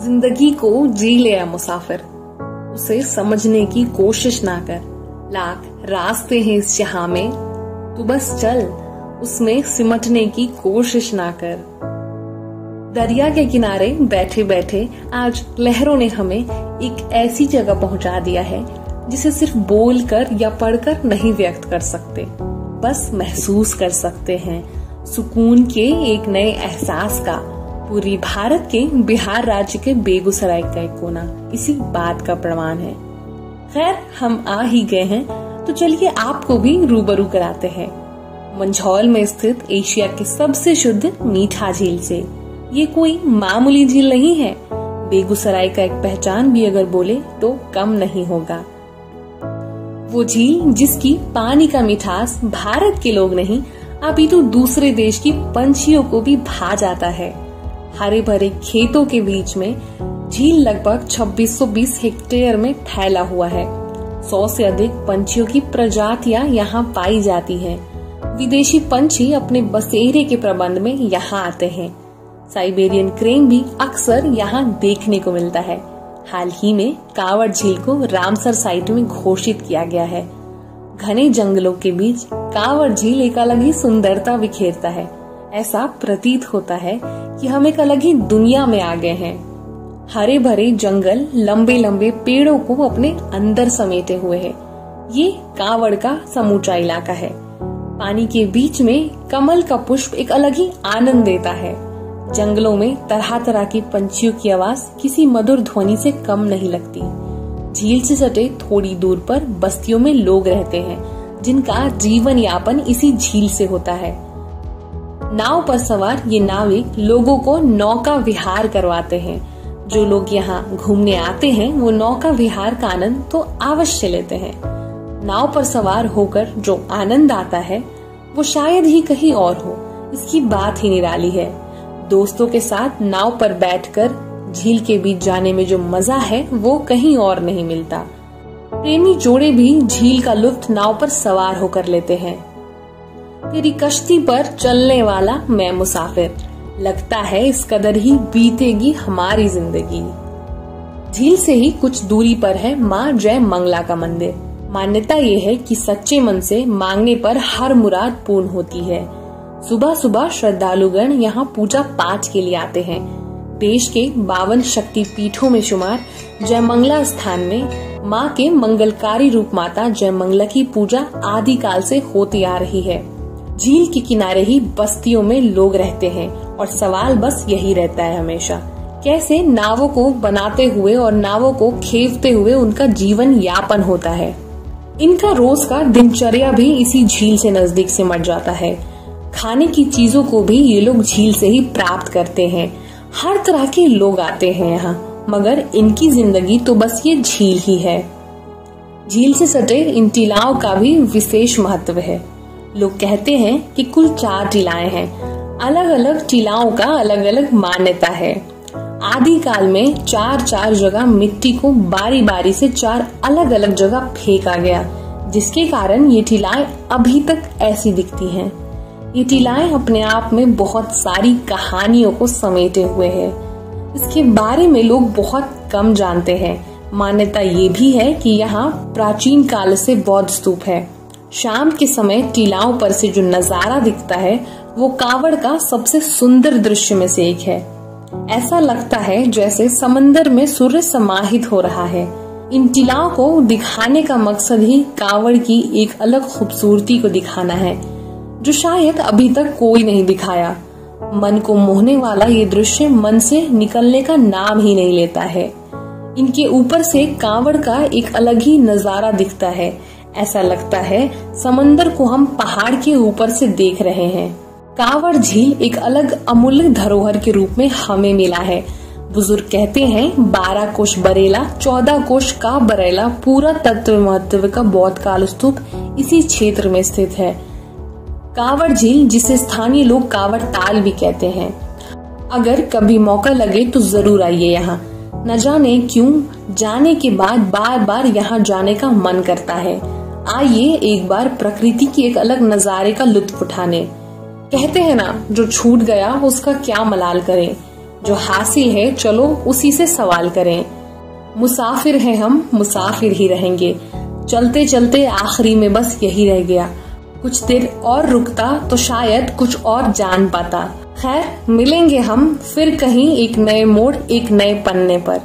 जिंदगी को जी ले मुसाफिर, उसे समझने की कोशिश ना कर। लाख रास्ते हैं इस जहां में, तू बस चल उसमें सिमटने की कोशिश ना कर। दरिया के किनारे बैठे बैठे आज लहरों ने हमें एक ऐसी जगह पहुंचा दिया है जिसे सिर्फ बोलकर या पढ़कर नहीं व्यक्त कर सकते, बस महसूस कर सकते हैं। सुकून के एक नए एहसास का पूरी भारत के बिहार राज्य के बेगूसराय का एक कोना इसी बात का प्रमाण है। खैर, हम आ ही गए हैं तो चलिए आपको भी रूबरू कराते हैं मंझौल में स्थित एशिया के सबसे शुद्ध मीठा झील से। ये कोई मामूली झील नहीं है, बेगूसराय का एक पहचान भी अगर बोले तो कम नहीं होगा। वो झील जिसकी पानी का मिठास भारत के लोग नहीं अपितु दूसरे देश की पंछियों को भी भा जाता है। हरे भरे खेतों के बीच में झील लगभग 2620 हेक्टेयर में फैला हुआ है। 100 से अधिक पंछियों की प्रजातियां यहाँ पाई जाती हैं। विदेशी पंछी अपने बसेरे के प्रबंध में यहाँ आते हैं। साइबेरियन क्रेन भी अक्सर यहाँ देखने को मिलता है। हाल ही में कांवड़ झील को रामसर साइट में घोषित किया गया है। घने जंगलों के बीच कांवड़ झील एक अलग ही सुंदरता बिखेरता है। ऐसा प्रतीत होता है कि हम एक अलग ही दुनिया में आ गए हैं। हरे भरे जंगल लंबे लंबे पेड़ों को अपने अंदर समेटे हुए है। ये कांवड़ का समूचा इलाका है। पानी के बीच में कमल का पुष्प एक अलग ही आनंद देता है। जंगलों में तरह तरह की पंछियों की आवाज किसी मधुर ध्वनि से कम नहीं लगती। झील से सटे थोड़ी दूर पर बस्तियों में लोग रहते हैं जिनका जीवन यापन इसी झील से होता है। नाव पर सवार ये नाविक लोगों को नौका विहार करवाते हैं। जो लोग यहाँ घूमने आते हैं वो नौका विहार का आनंद तो अवश्य लेते हैं। नाव पर सवार होकर जो आनंद आता है वो शायद ही कहीं और हो, इसकी बात ही निराली है। दोस्तों के साथ नाव पर बैठकर झील के बीच जाने में जो मजा है वो कहीं और नहीं मिलता। प्रेमी जोड़े भी झील का लुत्फ नाव पर सवार होकर लेते हैं। तेरी कश्ती पर चलने वाला मैं मुसाफिर, लगता है इस कदर ही बीतेगी हमारी जिंदगी। झील से ही कुछ दूरी पर है माँ जय मंगला का मंदिर। मान्यता ये है कि सच्चे मन से मांगने पर हर मुराद पूर्ण होती है। सुबह सुबह श्रद्धालुगण यहाँ पूजा पाठ के लिए आते हैं। देश के 52 शक्ति पीठों में शुमार जय मंगला स्थान में माँ के मंगलकारी रूप माता जय मंगला की पूजा आदि काल से होती आ रही है। झील के किनारे ही बस्तियों में लोग रहते हैं और सवाल बस यही रहता है हमेशा, कैसे नावों को बनाते हुए और नावों को खेवते हुए उनका जीवन यापन होता है। इनका रोज का दिनचर्या भी इसी झील से नजदीक से मट जाता है। खाने की चीजों को भी ये लोग झील से ही प्राप्त करते हैं। हर तरह के लोग आते हैं यहाँ, मगर इनकी जिंदगी तो बस ये झील ही है। झील से सटे इन टीलाओं का भी विशेष महत्व है। लोग कहते हैं कि कुल 4 टीलाएं हैं। अलग अलग टीलाओं का अलग अलग मान्यता है। आदि काल में 4 जगह मिट्टी को बारी बारी से 4 अलग अलग जगह फेंका गया, जिसके कारण ये टीलाएं अभी तक ऐसी दिखती हैं। ये टीलाएं अपने आप में बहुत सारी कहानियों को समेटे हुए हैं। इसके बारे में लोग बहुत कम जानते हैं। मान्यता ये भी है कि यहाँ प्राचीन काल से बौद्ध स्तूप है। शाम के समय टीलाओं पर से जो नजारा दिखता है वो कांवड़ का सबसे सुंदर दृश्य में से एक है। ऐसा लगता है जैसे समंदर में सूर्य समाहित हो रहा है। इन टीलाओं को दिखाने का मकसद ही कांवड़ की एक अलग खूबसूरती को दिखाना है, जो शायद अभी तक कोई नहीं दिखाया। मन को मोहने वाला ये दृश्य मन से निकलने का नाम ही नहीं लेता है। इनके ऊपर से कांवड़ का एक अलग ही नजारा दिखता है। ऐसा लगता है समंदर को हम पहाड़ के ऊपर से देख रहे हैं। कांवड़ झील एक अलग अमूल्य धरोहर के रूप में हमें मिला है। बुजुर्ग कहते हैं 12 कोश बरेला 14 कोश का बरेला पूरा तत्व महत्व का बौद्ध काल स्तूप इसी क्षेत्र में स्थित है। कांवड़ झील, जिसे स्थानीय लोग कांवड़ ताल भी कहते हैं। अगर कभी मौका लगे तो जरूर आइए यहाँ। न जाने क्यों जाने के बाद बार बार यहाँ जाने का मन करता है। आइए एक बार प्रकृति की एक अलग नजारे का लुत्फ उठाने। कहते हैं ना, जो छूट गया उसका क्या मलाल करें। जो हासिल है चलो उसी से सवाल करें। मुसाफिर हैं हम, मुसाफिर ही रहेंगे, चलते चलते आखिरी में बस यही रह गया। कुछ देर और रुकता तो शायद कुछ और जान पाता। खैर, मिलेंगे हम फिर कहीं एक नए मोड़, एक नए पन्ने पर।